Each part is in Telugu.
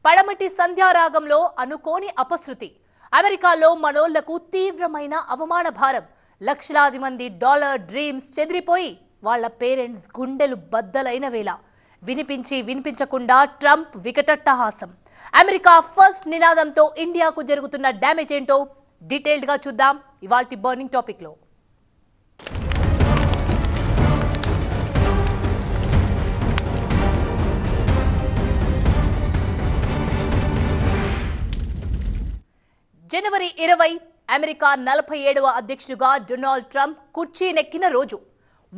పడమటి సంధ్యారాగంలో అనుకోని అపశృతి. అమెరికాలో మనోళ్లకు తీవ్రమైన అవమాన భారం. లక్షలాది మంది డాలర్ డ్రీమ్స్ చెదిరిపోయి వాళ్ళ పేరెంట్స్ గుండెలు బద్దలైన వేళ వినిపించి వినిపించకుండా ట్రంప్ వికటట్టహాసం. అమెరికా ఫస్ట్ నినాదంతో ఇండియాకు జరుగుతున్న డ్యామేజ్ ఏంటో డీటెయిల్డ్ గా చూద్దాం ఇవాల్టి బర్నింగ్ టాపిక్ లో. జనవరి 20 అమెరికా 47వ అధ్యక్షుడిగా డొనాల్డ్ ట్రంప్ కుర్చీనెక్కిన రోజు.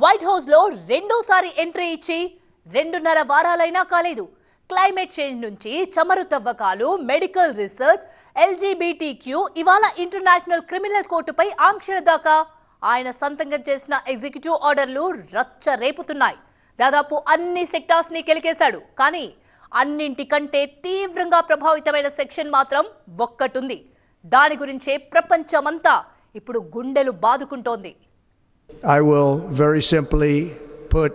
వైట్ హౌస్ లో రెండోసారి ఎంట్రీ ఇచ్చి 2.5 వారాలైనా కాలేదు. క్లైమేట్ చేంజ్ నుంచి చమురు తవ్వకాలు, మెడికల్ రీసెర్చ్, ఎల్జీబీటీక్యూ, ఇవాళ ఇంటర్నేషనల్ క్రిమినల్ కోర్టుపై ఆంక్షల దాకా ఆయన సంతకం చేసిన ఎగ్జిక్యూటివ్ ఆర్డర్లు రచ్చ రేపుతున్నాయి. దాదాపు అన్ని సెక్టార్స్ ని కెలికేశాడు. కానీ అన్నింటికంటే తీవ్రంగా ప్రభావితమైన సెక్షన్ మాత్రం ఒక్కటుంది. దాని గురించే ప్రపంచమంతా ఇప్పుడు గుండెలు బాదుకుంటోంది. I will very simply put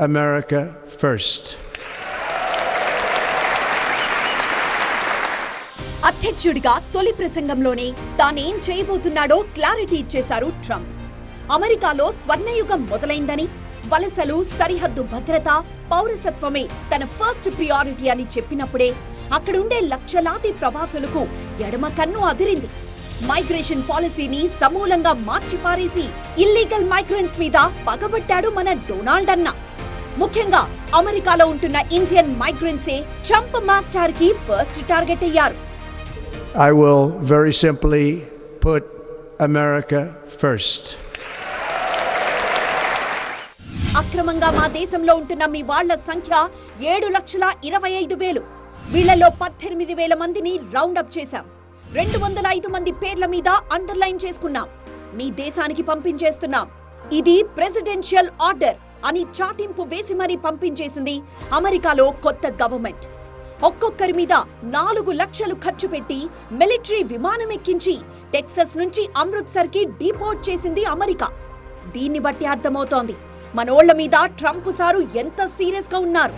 America first. అధ్యక్షుడిగా తొలి ప్రసంగంలోనే తానేం చేయబోతున్నాడో క్లారిటీ ఇచ్చేశారు ట్రంప్. అమెరికాలో స్వర్ణయుగం మొదలైందని, వలసలు, సరిహద్దు భద్రత, పౌరసత్వమే తన ఫస్ట్ ప్రియారిటీ అని చెప్పినప్పుడే అక్కడుండే లక్షలాది ప్రవాసులకు ఎడమ కన్ను అదిరింది. మైగ్రేషన్ పాలసీని సమూలంగా మార్చిపారేసి ఇల్లీగల్ మైగ్రెంట్స్ మీద పగబట్టాడు మన డొనాల్డ్ అన్న. ముఖ్యంగా అమెరికాలో ఉంటున్న ఇండియన్ మైగ్రెంట్సే ట్రంప్ మాస్టర్ కి ఫస్ట్ టార్గెట్ అయ్యారు. I will very simply put America first. అక్రమంగా మా దేశంలో ఉంటున్న మీ వాళ్ల సంఖ్య 7,25,000. వీళ్లలో 18,000 మందిని రౌండప్ చేశాం. 205 మంది పేర్ల మీద అండర్లైన్ చేసుకున్నాం. మీ దేశానికి పంపించేస్తున్నాం. ఇది ప్రెసిడెన్షియల్ ఆర్డర్ అని చాటింపు వేసి మరీ పంపించేసింది అమెరికాలో కొత్త గవర్నమెంట్. ఒక్కొక్కరి మీద 4 లక్షలు ఖర్చు పెట్టి మిలిటరీ విమానం ఎక్కించి టెక్సస్ నుంచి అమృత్సర్ కి డిపోర్ట్ చేసింది అమెరికా. దీన్ని బట్టి అర్థమవుతోంది మనోళ్ల మీద ట్రంప్ సారు ఎంత సీరియస్ గా ఉన్నారు.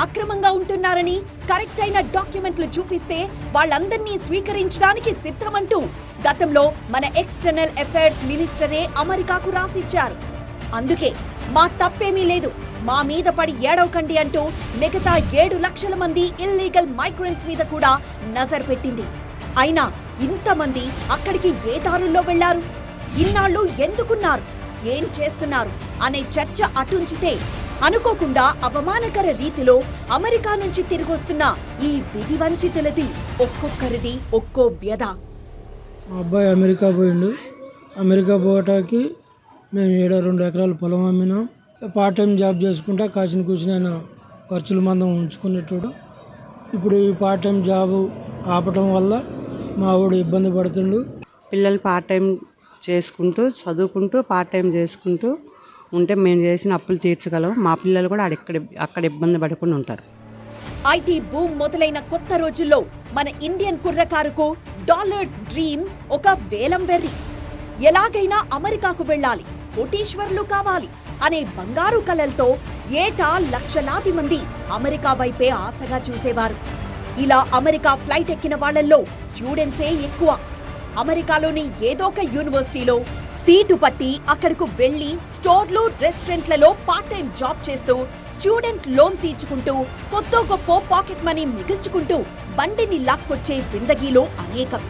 అక్రమంగా ఉంటున్నారని కరెక్ట్ అయిన డాక్యుమెంట్లు చూపిస్తే వాళ్ళందరినీ స్వీకరించడానికి సిద్ధమంటూ గతంలో మన ఎక్స్టర్నల్ అఫైర్స్ మినిస్టరే అమెరికాకు రాసిచ్చారు. అందుకే మా తప్పేమీ లేదు, మా మీద పడి ఏడవకండి అంటూ మిగతా 7 లక్షల మంది ఇల్లీగల్ మైగ్రెంట్స్ మీద కూడా నజర్ పెట్టింది. అయినా ఇంతమంది అక్కడికి ఏ దారుల్లో వెళ్లారు, ఇన్నాళ్లు ఎందుకున్నారు, ఏం చేస్తున్నారు అనే చర్చ అటుంచితే అనుకోకుండా అవమానకర రీతిలో అమెరికా నుంచి తిరిగొస్తున్న ఈ విధి వంచితులది ఒక్కొక్కరిది ఒక్కో వ్యధ. మా అబ్బాయి అమెరికా పోయిండు. అమెరికా పోవటానికి మేము 2 ఎకరాల పొలం అమ్మినాం. పార్ట్ టైం జాబ్ చేసుకుంటా కాచిన కూర్చుని ఆయన ఖర్చుల మందం ఉంచుకునేటోడు. ఇప్పుడు ఈ పార్ట్ టైం జాబ్ ఆపటం వల్ల మా వాడు ఇబ్బంది పడుతుండు. పిల్లలు పార్ట్ టైం చేసుకుంటూ చదువుకుంటూ పార్ట్ టైం చేసుకుంటూ ఉంటే మేము చేసిన అప్పులు తీర్చగలం. మా పిల్లలు కూడా అక్కడ ఇబ్బంది పడకుండా ఉంటారు. ఐటీ బూమ్ మొదలైన కొత్త రోజుల్లో మన ఇండియన్ కుర్రకారుకు డాలర్స్ డ్రీమ్ ఒక వేలం వెర్రి. ఎలాగైనా అమెరికాకు వెళ్ళాలి, కోటీశ్వర్లు కావాలి అనే బంగారు కలలతో ఏటా లక్షలాది మంది అమెరికా వైపే ఆశగా చూసేవారు. ఇలా అమెరికా ఫ్లైట్ ఎక్కిన వాళ్లలో స్టూడెంట్సే ఎక్కువ. అమెరికాలోని ఏదో ఒక యూనివర్సిటీలో సీటు పట్టి అక్కడకు వెళ్లి స్టోర్లు, రెస్టారెంట్లలో పార్ట్ టైం జాబ్ చేస్తూ స్టూడెంట్ లోన్ తీర్చుకుంటూ కొత్త గొప్ప పాకెట్ మనీ మిగిల్చుకుంటూ బండిని లాక్కొచ్చే జిందగీలో అనేకం.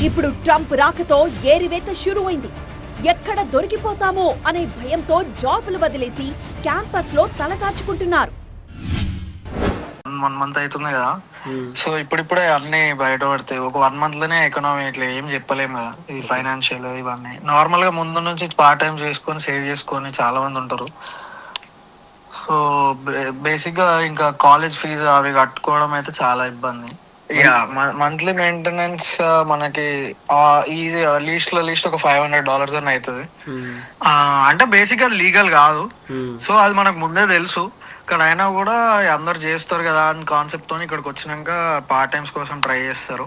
ఇప్పుడు ట్రంప్ రాకతో ఏరివేత షురువైంది. ఎక్కడ దొరికిపోతామో అనే భయంతో జాబులు వదిలేసి క్యాంపస్ లో తలదాచుకుంటున్నారు. 1 మంత్ అవుతుంది కదా, సో ఇప్పుడిప్పుడే అన్ని బయటపడతాయి. ఒక 1 మంత్ లోనే ఎకనామీ ఇట్లా ఏం చెప్పలేము కదా, ఇది ఫైనాన్షియల్ ఇవన్నీ. నార్మల్ గా ముందు నుంచి పార్ట్ టైం చేసుకొని సేవ్ చేసుకొని చాలా మంది ఉంటారు. సో బేసిక్ గా ఇంకా కాలేజ్ ఫీజు అవి కట్టుకోవడం అయితే చాలా ఇబ్బంది. మంత్లీ మెయింటెనెన్స్ మనకి ఈజీ లీస్ట్ ఒక $500 అని అవుతుంది. అంటే బేసిక్ గా లీగల్ కాదు, సో అది మనకు ముందే తెలుసు. ఇక్కడ అయినా కూడా అందరు చేస్తారు కదా అని కాన్సెప్ట్ తో ఇక్కడికి వచ్చినాక పార్ట్ టైమ్స్ కోసం ట్రై చేస్తారు.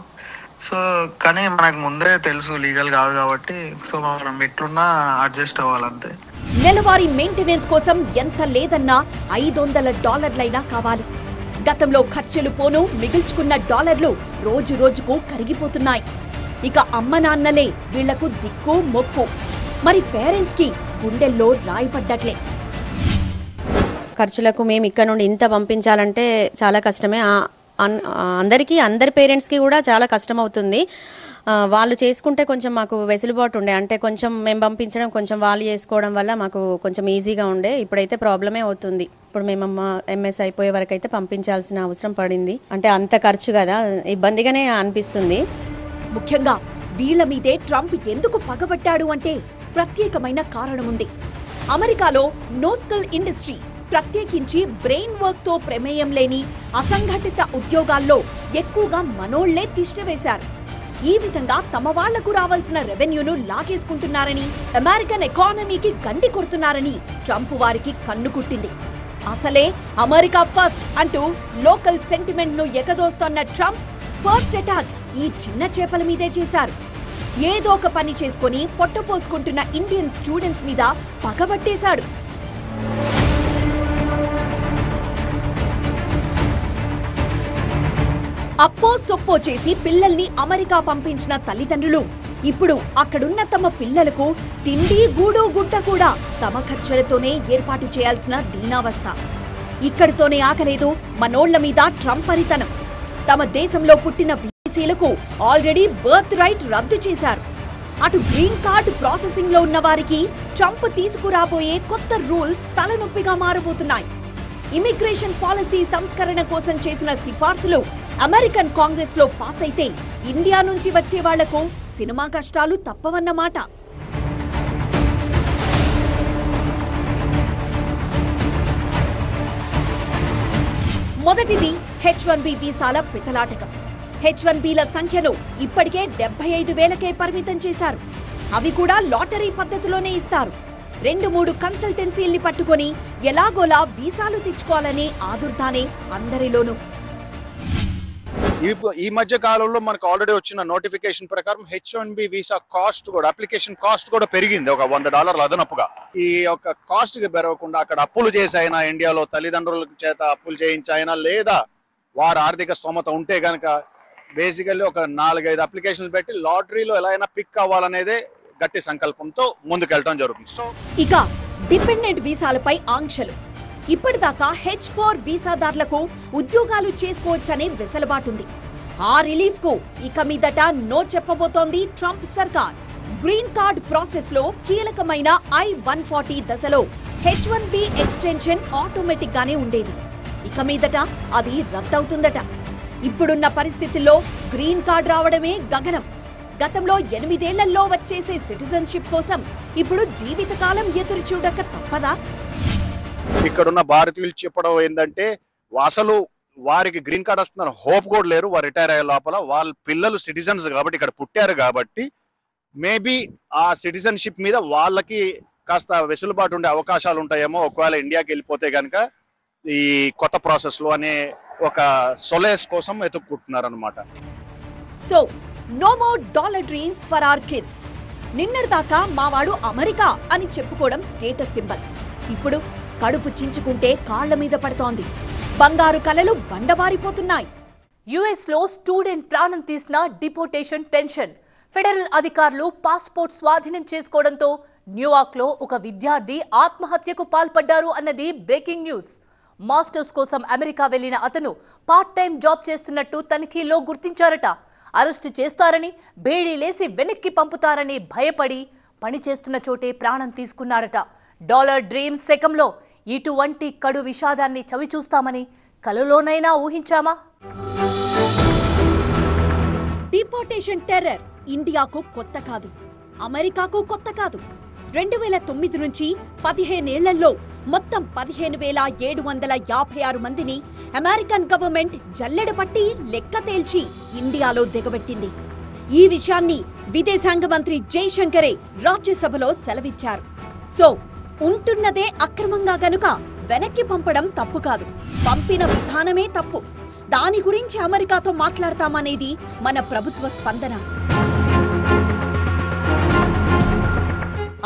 సో కానీ మనకు ముందే తెలుసు లీగల్ కాదు కాబట్టి సో మనం ఎట్లున్నా అడ్జస్ట్ అవ్వాలంతే. నెలవారీ మెయింటెనెన్స్ కోసం ఎంత లేదన్నా $500 కావాలి. గతంలో ఖర్చులు పోను మిగిల్చుకున్న డాలర్లు రోజు రోజుకు కరిగిపోతున్నాయి. ఇక అమ్మ నాన్నలే వీళ్లకు దిక్కు మొక్కు. మరి పేరెంట్స్ కి గుండెల్లో రాయిపడ్డట్లే. ఖర్చులకు మేము ఇక్కడ నుండి ఇంత పంపించాలంటే చాలా కష్టమే. అందరి పేరెంట్స్కి కూడా చాలా కష్టం అవుతుంది. వాళ్ళు చేసుకుంటే కొంచెం మాకు వెసులుబాటు ఉండే, అంటే కొంచెం మేము పంపించడం కొంచెం వాళ్ళు చేసుకోవడం వల్ల మాకు కొంచెం ఈజీగా ఉండే. ఇప్పుడైతే ప్రాబ్లమే అవుతుంది. ఇప్పుడు మేము ఎంఎస్ అయిపోయే వరకు అయితే పంపించాల్సిన అవసరం పడింది. అంటే అంత ఖర్చు కదా, ఇబ్బందిగానే అనిపిస్తుంది. ముఖ్యంగా వీళ్ల మీదే ట్రంప్ ఎందుకు పగబట్టాడు అంటే ప్రత్యేకమైన కారణం ఉంది. అమెరికాలో నో స్కిల్ ఇండస్ట్రీ, ప్రత్యేకించి బ్రెయిన్ వర్క్ తో ప్రమేయం లేని అసంఘటిత ఉద్యోగాల్లో ఎక్కువగా మనోళ్లే తిష్టవేశారు. ఈ విధంగా తమ వాళ్లకు రావాల్సిన రెవెన్యూను లాగేసుకుంటున్నారని, అమెరికన్ ఎకానమీకి గండి కొడుతున్నారని ట్రంప్ వారికి కన్ను కుట్టింది. అసలే అమెరికా ఫస్ట్ అంటూ లోకల్ సెంటిమెంట్ ను ఎగదోస్తోన్న ట్రంప్ ఫస్ట్ అటాక్ ఈ చిన్న చేపల మీదే చేశారు. ఏదో ఒక పని చేసుకుని పొట్టపోసుకుంటున్న ఇండియన్ స్టూడెంట్స్ మీద పగబట్టేశాడు. అప్పో సొప్పో చేసి పిల్లల్ని అమెరికా పంపించిన తల్లిదండ్రులు ఇప్పుడు అక్కడున్న తమ పిల్లలకు తిండి గూడు గుడ్డ కూడా తమ ఖర్చులతోనే ఏర్పాటు చేయాల్సిన దీనావస్థ. ఇక్కడితోనే ఆకలేదు మనోళ్ల మీద ట్రంప్ పరితనం. తమ దేశంలో పుట్టిన విదేశీయులకు ఆల్రెడీ బర్త్ రైట్ రద్దు చేశారు. అటు గ్రీన్ కార్డు ప్రాసెసింగ్ లో ఉన్న వారికి ట్రంప్ తీసుకురాబోయే కొత్త రూల్స్ తలనొప్పిగా మారబోతున్నాయి. ఇమిగ్రేషన్ పాలసీ సంస్కరణ కోసం చేసిన సిఫార్సులు అమెరికన్ కాంగ్రెస్ లో పాస్ అయితే ఇండియా నుంచి వచ్చే వాళ్లకు సినిమా కష్టాలు తప్పవన్నమాట. మొదటిది H1B వీసాల పితలాటకం. H1Bల సంఖ్యను ఇప్పటికే 75,000కే పరిమితం చేశారు. అవి కూడా లాటరీ పద్ధతిలోనే ఇస్తారు. 2-3 కన్సల్టెన్సీల్ని పట్టుకొని ఎలాగోలా వీసాలు తెచ్చుకోవాలనే ఆదుర్దానే అందరిలోనూ. ఈ మధ్య కాలంలో మనకు ఆల్రెడీ వచ్చిన నోటిఫికేషన్ ప్రకారం H1B వీసా కాస్ట్ కూడా, అప్లికేషన్ కాస్ట్ కూడా పెరిగింది ఒక $100 అదనపుగా. ఈ యొక్క కాస్ట్ కి పెరగకుండా అక్కడ అప్పులు చేసైనా, ఇండియాలో తల్లిదండ్రుల చేత అప్పులు చేయించైనా, లేదా వారి ఆర్థిక స్తోమత ఉంటే గనక బేసికల్లీ ఒక 4-5 అప్లికేషన్లు పెట్టి లాటరీలో ఎలా అయినా పిక్ అవ్వాలనేదే గట్టి సంకల్పంతో ముందుకెళ్ళడం జరుగుతుంది. సో ఇక డిపెండెంట్ వీసాలపై ఆంక్షలు. ఇప్పటిదాకా H4 వీసాదారులకు ఉద్యోగాలు చేసుకోవచ్చనే వెసులుబాటుంది. ఆ రిలీఫ్ కు ఇక మీదట నో చెప్పబోతోంది ట్రంప్ సర్కార్. గ్రీన్ కార్డ్ ప్రాసెస్ లో కీలకమైన I-140 దశలో H1B ఎక్స్టెన్షన్ ఆటోమేటిక్ గానే ఉండేది. ఇక మీదట అది రద్దవుతుందట. ఇప్పుడున్న పరిస్థితుల్లో గ్రీన్ కార్డ్ రావడమే గగనం. గతంలో 8 ఏళ్లలో వచ్చేసే సిటిజన్షిప్ కోసం ఇప్పుడు జీవితకాలం ఎదురు చూడక తప్పదా? ఇక్కడున్న భారతీయులు చెప్పడం ఏంటంటే అసలు వారికి గ్రీన్ కార్డ్ వస్తుందని హోప్ కూడా లేరు. వారు రిటైర్ అయ్యే లోపల వాళ్ళ పిల్లలు సిటిజన్స్ కాబట్టి, ఇక్కడ పుట్టారు కాబట్టి మేబీ ఆ సిటిజన్షిప్ మీద వాళ్ళకి కాస్త వెసులుబాటు ఉండే అవకాశాలు ఉంటాయేమో ఒకవేళ ఇండియాకి వెళ్ళిపోతే కనుక ఈ కొత్త ప్రాసెస్ లో అనే ఒక సొలేస్ కోసం ఎత్తుక్కుంటున్నారు అనమాట. So no more dollar dreams for our kids. నిన్నటిదాకా మావాడు అమెరికా అని చెప్పుకోవడం స్టేటస్ సింబల్. ఇప్పుడు కడుపు చించుకుంటే కాళ్ల మీద పడుతోంది. బంగారు కలలు బండబారిపోతున్నాయి. యుఎస్ లో స్టూడెంట్ ప్రాణం తీసిన డిపోర్టేషన్ టెన్షన్. ఫెడరల్ అధికారులు పాస్పోర్ట్ స్వాధీనం చేసుకోవడంతో న్యూయార్క్ లో ఒక విద్యార్థి ఆత్మహత్యకు పాల్పడ్డారు అన్నది బ్రేకింగ్ న్యూస్. మాస్టర్స్ కోసం అమెరికా వెళ్లిన అతను పార్ట్ టైం జాబ్ చేస్తున్నట్టు తనిఖీలో గుర్తించారట. అరెస్టు చేస్తారని, బేడీలేసి వెనక్కి పంపుతారని భయపడి పనిచేస్తున్న చోటే ప్రాణం తీసుకున్నారట. డాలర్ డ్రీమ్స్ శకంలో ఇటువంటి కడు విషాదాన్ని చవిచూస్తామని కలలోనైనా ఊహించామా? డిపోర్టేషన్ టెర్రర్ ఇండియాకు కొత్త కాదు, అమెరికాకు కొత్త కాదు. 2009 నుంచి 15 ఏళ్లలో మొత్తం 15,756 మందిని అమెరికన్ గవర్నమెంట్ జల్లెడ పట్టి లెక్క తేల్చి ఇండియాలో దిగబెట్టింది. ఈ విషయాన్ని విదేశాంగ మంత్రి జైశంకరే రాజ్యసభలో సెలవిచ్చారు. సో ఉంటున్నదే అక్రమంగా గనుక వెనక్కి పంపడం తప్పు కాదు, పంపిన విధానమే తప్పు. దాని గురించి అమెరికాతో మాట్లాడతామనేది మన ప్రభుత్వ స్పందన.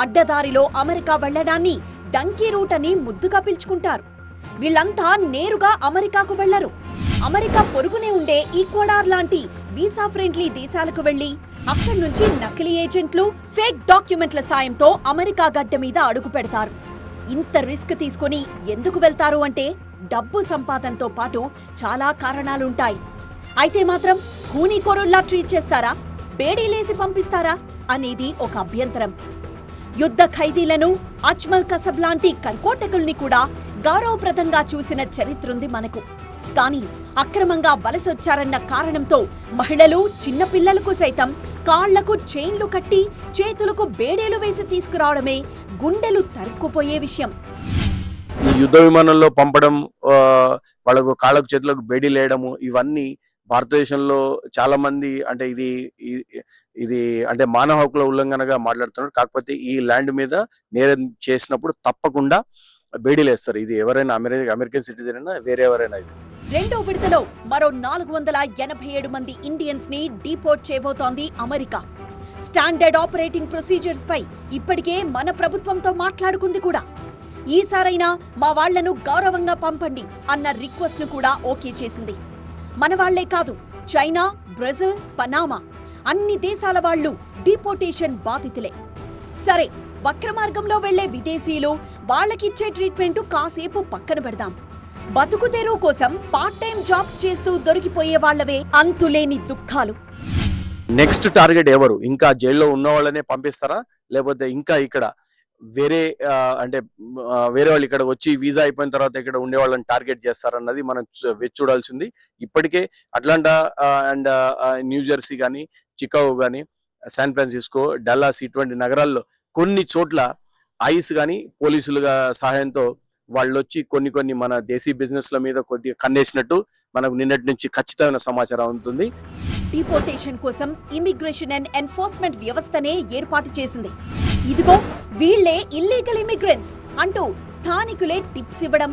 అడ్డదారిలో అమెరికా వెళ్లడాన్ని డంకీ రూట్ అని ముద్దుగా పిలుచుకుంటారు. వీళ్లంతా నేరుగా అమెరికాకు వెళ్లరు. అమెరికా పొరుగునే ఉండే ఈక్వడార్ లాంటి వీసా ఫ్రెండ్లీ దేశాలకు వెళ్లి అక్కడి నుంచి నకిలీ ఏజెంట్లు, ఫేక్ డాక్యుమెంట్ల సాయంతో అమెరికా గడ్డ మీద అడుగు పెడతారు. ఇంత రిస్క్ తీసుకుని ఎందుకు వెళ్తారు అంటే డబ్బు సంపాదనతో పాటు చాలా కారణాలుంటాయి. అయితే మాత్రం కూనీకోరుల్లా ట్రీట్ చేస్తారా, బేడీలేసి పంపిస్తారా అనేది ఒక అభ్యంతరం. యుద్ధ ఖైదీలను, అజ్మల్ కసబ్ లాంటి కర్కోటకుల్ని కూడా గౌరవప్రదంగా చూసిన చరిత్రుంది మనకు. కానీ అక్రమంగా వలసొచ్చారన్న కారణంతో మహిళలు, చిన్నపిల్లలకు సైతం కాళ్లకు చైన్లు కట్టి చేతులకు బేడేలు వేసి తీసుకురావడమే గుండెలు తరుక్కుపోయే విషయం. ఈ యుద్ధ విమానంలో పంపడం, వాళ్ళకు కాళ్ళకు చేతులకు బేడీలు వేయడము, ఇవన్నీ భారతదేశంలో చాలా మంది అంటే ఇది అంటే మానవ హక్కుల ఉల్లంఘనగా మాట్లాడుతున్నారు. కాకపోతే ఈ ల్యాండ్ మీద నేరం చేసినప్పుడు తప్పకుండా బేడీలు వేస్తారు. ఇది ఎవరైనా అమెరికన్ సిటిజన్ అయినా వేరే ఎవరైనా. ఇది రెండో విడతలో మరో 487 మంది ఇండియన్స్ ని డీపోర్ట్ చేయబోతోంది అమెరికా. స్టాండర్డ్ ఆపరేటింగ్ ప్రొసీజర్స్ పై ఇప్పటికే మన ప్రభుత్వంతో మాట్లాడుకుంది కూడా. ఈసారైనా మా వాళ్లను గౌరవంగా పంపండి అన్న రిక్వెస్ట్ ను కూడా ఓకే చేసింది. మన వాళ్లే కాదు, చైనా, బ్రెజిల్, పనామా అన్ని దేశాల వాళ్లు డీపోర్టేషన్ బాధితులే. సరే, వక్రమార్గంలో వెళ్లే విదేశీయులు, వాళ్లకిచ్చే ట్రీట్మెంట్ కాసేపు పక్కన పెడదాం. బతుకు తెరువు కోసం పార్ట్ టైం జాబ్స్ చేస్తూ దొరికిపోయే వాళ్లవే అంతులేని దుఃఖాలు. నెక్స్ట్ టార్గెట్ ఎవరు? ఇంకా జైల్లో ఉన్న వాళ్ళనే పంపిస్తారా, లేకపోతే ఇంకా ఇక్కడ వేరే అంటే వేరే వాళ్ళు ఇక్కడ వచ్చి వీసా అయిపోయిన తర్వాత ఇక్కడ ఉండే వాళ్ళని టార్గెట్ చేస్తారన్నది మనం వేచి చూడాల్సింది. ఇప్పటికే అట్లాంటా అండ్ న్యూజెర్సీ కానీ, చికాగో కానీ, శాన్ ఫ్రాన్సిస్కో, డల్లాస్ ఇటువంటి నగరాల్లో కొన్ని చోట్ల ఐస్ కానీ పోలీసుల సహాయంతో వాళ్ళు వచ్చి కొన్ని మన దేశీ బిజినెస్ల మీద కొద్దిగా కన్నేసినట్టు మనకు నిన్నటి నుంచి ఖచ్చితమైన సమాచారం ఉంటుంది. డిపోర్టేషన్ కోసం ఇమిగ్రేషన్ అండ్ ఎన్ఫోర్స్మెంట్ వ్యవస్థనే ఏర్పాటు చేసింది. ఇదిగో వీళ్లే ఇల్లీగల్ ఇమిగ్రెంట్స్ అంటూ స్థానికులే టిప్స్ ఇవ్వడం,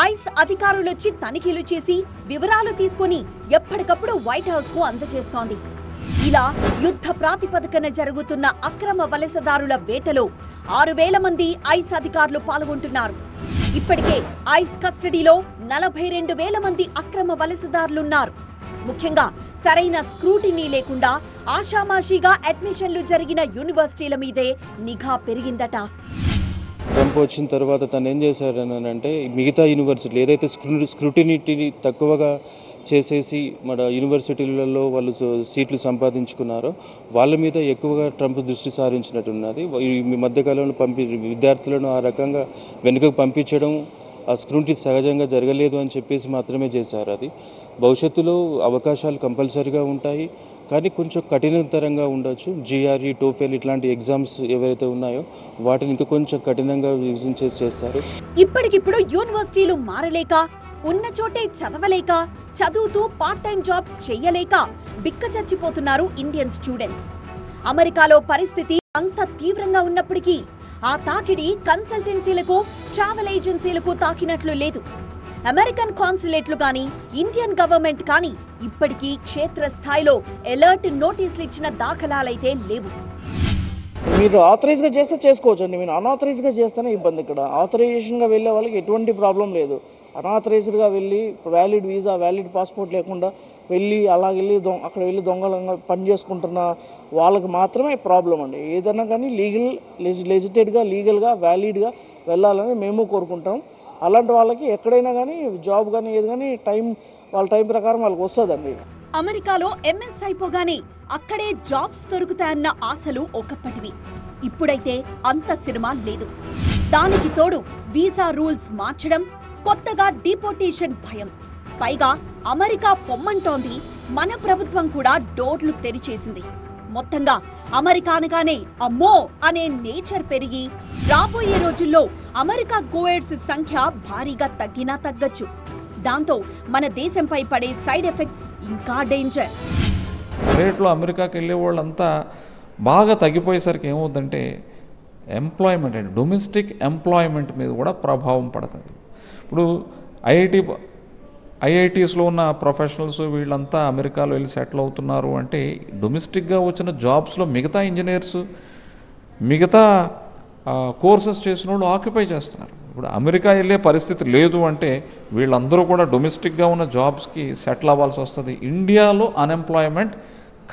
ఐస్ అధికారులొచ్చి తనిఖీలు చేసి వివరాలు తీసుకుని ఎప్పటికప్పుడు వైట్ హౌస్ కు అందజేస్తోంది. ఇలా యుద్ధ ప్రాతిపదికన జరుగుతున్న అక్రమ వలసదారుల వేటలో 6,000 మంది ఐస్ అధికారులు పాల్గొంటున్నారు. ఇప్పటికే ఐస్ కస్టడీలో 42,000 మంది అక్రమ వలసదారులున్నారు. ముఖ్యంగా సరైన స్క్రూటినీ లేకుండా ఆషామాషీగా అడ్మిషన్లు జరిగిన యూనివర్సిటీల మీదే నిఘా పెరిగిందట. ట్రంప్ వచ్చిన తర్వాత తను ఏం చేశారని అంటే మిగతా యూనివర్సిటీలు ఏదైతే స్క్రూటినిటీని తక్కువగా చేసేసి మన యూనివర్సిటీలలో వాళ్ళు సీట్లు సంపాదించుకున్నారో వాళ్ళ మీద ఎక్కువగా ట్రంప్ దృష్టి సారించినట్టున్నది. ఈ మధ్యకాలంలో విద్యార్థులను ఆ రకంగా వెనుకకు పంపించడం, ఆ స్క్రూటినీ సహజంగా జరగలేదు అని చెప్పేసి మాత్రమే చేశారు. అది భవిష్యత్తులో అవకాశాలు కంపల్సరీగా ఉంటాయి, కానీ కొంచెం కఠినతరంగా ఉండొచ్చు. జిఆర్ఈ, టోఫెల్ ఇట్లాంటి ఎగ్జామ్స్ ఏవైతే ఉన్నాయో వాటిని ఇంకా కొంచెం కఠినంగా చేస్తారు. ఇప్పటికిప్పుడు యూనివర్సిటీలు మారలేక, ఉన్న చోటే చదవలేక, చదువుతూ పార్ట్ టైం జాబ్స్ చెయ్యలేక బిక్క చచ్చిపోతున్నారు ఇండియన్ స్టూడెంట్స్. అమెరికాలో పరిస్థితి అంత తీవ్రంగా ఉన్నప్పటికీ ఆ తాకిడి కన్సల్టెన్సీలకు, ట్రావెల్ ఏజెన్సీలకు తాకినట్లు లేదు. అమెరికన్ కాన్సులేట్లు కానీ, ఇండియన్ గవర్నమెంట్ కానీ ఇప్పటికీ క్షేత్రస్థాయిలో అలర్ట్ నోటీసులు ఇచ్చిన దాఖలాలైతే లేవు. మీరు ఆథరైజ్గా చేస్తే చేసుకోవచ్చు అండి. మీరు అన్ఆథరైజ్గా చేస్తేనే ఇబ్బంది. ఇక్కడ ఆథరైజేషన్గా వెళ్ళే వాళ్ళకి ఎటువంటి ప్రాబ్లం లేదు. అన్ఆథరైజ్డ్గా వెళ్ళి వ్యాలిడ్ వీసా, వ్యాలిడ్ పాస్పోర్ట్ లేకుండా వెళ్ళి అలా వెళ్ళి అక్కడ వెళ్ళి దొంగలంగా పని చేసుకుంటున్న వాళ్ళకి మాత్రమే ప్రాబ్లం అండి. ఏదైనా కానీ లెజిటేట్గా, లీగల్గా, వ్యాలిడ్గా వెళ్ళాలని మేము కోరుకుంటాం. అలాంటి వాళ్ళకి ఎక్కడైనా కానీ జాబ్ కానీ ఏది కానీ వాళ్ళ టైం ప్రకారం వాళ్ళకి వస్తుందండి. అమెరికాలో ఎంఎస్ అయిపోగానే అక్కడే జాబ్స్ దొరుకుతాయన్న ఆశలు ఒకప్పటివి. ఇప్పుడైతే అంత సినిమా లేదు. దానికి తోడు వీసా రూల్స్ మార్చడం, కొత్తగా డిపోర్టేషన్ భయం. పైగా అమెరికా పొమ్మంటోంది, మన ప్రభుత్వం కూడా డోర్లు తెరిచేసింది. మొత్తంగా అమెరికా అనగానే అమ్మో అనే నేచర్ పెరిగి రాబోయే రోజుల్లో అమెరికా గోయర్స్ సంఖ్య భారీగా తగ్గినా తగ్గచ్చు. దాంతో మన దేశంపై పడే సైడ్ ఎఫెక్ట్స్ ఇంకా డేంజర్. రేట్లో అమెరికాకి వెళ్ళే వాళ్ళంతా బాగా తగ్గిపోయేసరికి ఏమవుతుందంటే ఎంప్లాయ్మెంట్ అంటే డొమెస్టిక్ ఎంప్లాయ్మెంట్ మీద కూడా ప్రభావం పడుతుంది. ఇప్పుడు ఐఐటీస్లో ఉన్న ప్రొఫెషనల్స్ వీళ్ళంతా అమెరికాలో వెళ్ళి సెటిల్ అవుతున్నారు అంటే డొమెస్టిక్గా వచ్చిన జాబ్స్లో మిగతా ఇంజనీర్స్ మిగతా కోర్సెస్ చేసిన వాళ్ళు ఆక్యుపై చేస్తున్నారు. ఇప్పుడు అమెరికా వెళ్ళే పరిస్థితి లేదు అంటే వీళ్ళందరూ కూడా డొమెస్టిక్గా ఉన్న జాబ్స్కి సెటిల్ అవ్వాల్సి వస్తుంది. ఇండియాలో అన్ఎంప్లాయ్మెంట్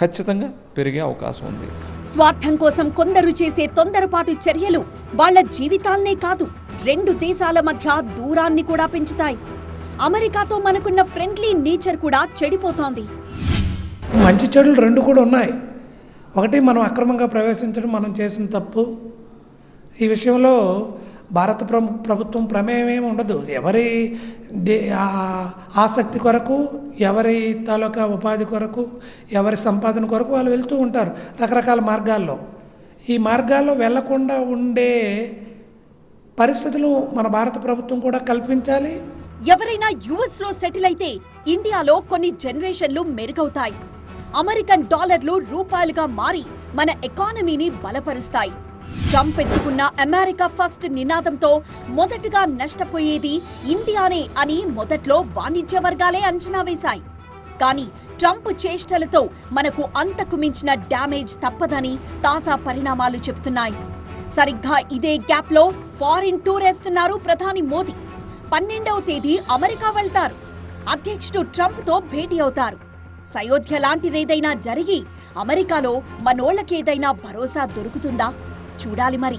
ఖచ్చితంగా పెరిగే అవకాశం ఉంది. స్వార్థం కోసం కొందరు చేసే తొందరపాటు చర్యలు వాళ్ళ జీవితాలనే కాదు, 2 దేశాల మధ్య దూరాన్ని కూడా పెంచుతాయి. అమెరికాతో మనకున్న ఫ్రెండ్లీ నేచర్ కూడా చెడిపోతోంది. మంచి చెడులు 2 కూడా ఉన్నాయి. ఒకటి, మనం అక్రమంగా ప్రవేశించడం మనం చేసిన తప్పు. ఈ విషయంలో భారత ప్రభుత్వం ప్రమేయం ఏమి ఉండదు. ఎవరి ఆసక్తి కొరకు, ఎవరి తాలూకా ఉపాధి కొరకు, ఎవరి సంపాదన కొరకు వాళ్ళు వెళ్తూ ఉంటారు రకరకాల మార్గాల్లో. ఈ మార్గాల్లో వెళ్లకుండా ఉండే పరిస్థితులు మన భారత ప్రభుత్వం కూడా కల్పించాలి. ఎవరైనా యుఎస్ లో సెటిల్ అయితే ఇండియాలో కొన్ని జనరేషన్లు మెరుగవుతాయి. అమెరికన్ డాలర్లు రూపాయలుగా మారి మన ఎకానమీని బలపరుస్తాయి. ట్రంప్ ఎత్తుకున్న అమెరికా ఫస్ట్ నినాదంతో మొదటగా నష్టపోయేది ఇండియానే అని మొదట్లో వాణిజ్య వర్గాలే అంచనా వేశాయి. కానీ ట్రంప్ చేష్టలతో మనకు అంతకు మించిన డ్యామేజ్ తప్పదని తాజా పరిణామాలు చెబుతున్నాయి. సరిగ్గా ఇదే గ్యాప్ లో ఫారిన్ టూర్ వేస్తున్నారు ప్రధాని మోదీ. 12వ తేదీ అమెరికా వెళ్తారు. అధ్యక్షుడు ట్రంప్ తో భేటీ అవుతారు. సయోధ్య లాంటిదేదైనా జరిగి అమెరికాలో మనోళ్లకేదైనా భరోసా దొరుకుతుందా? చూడాలి మరి.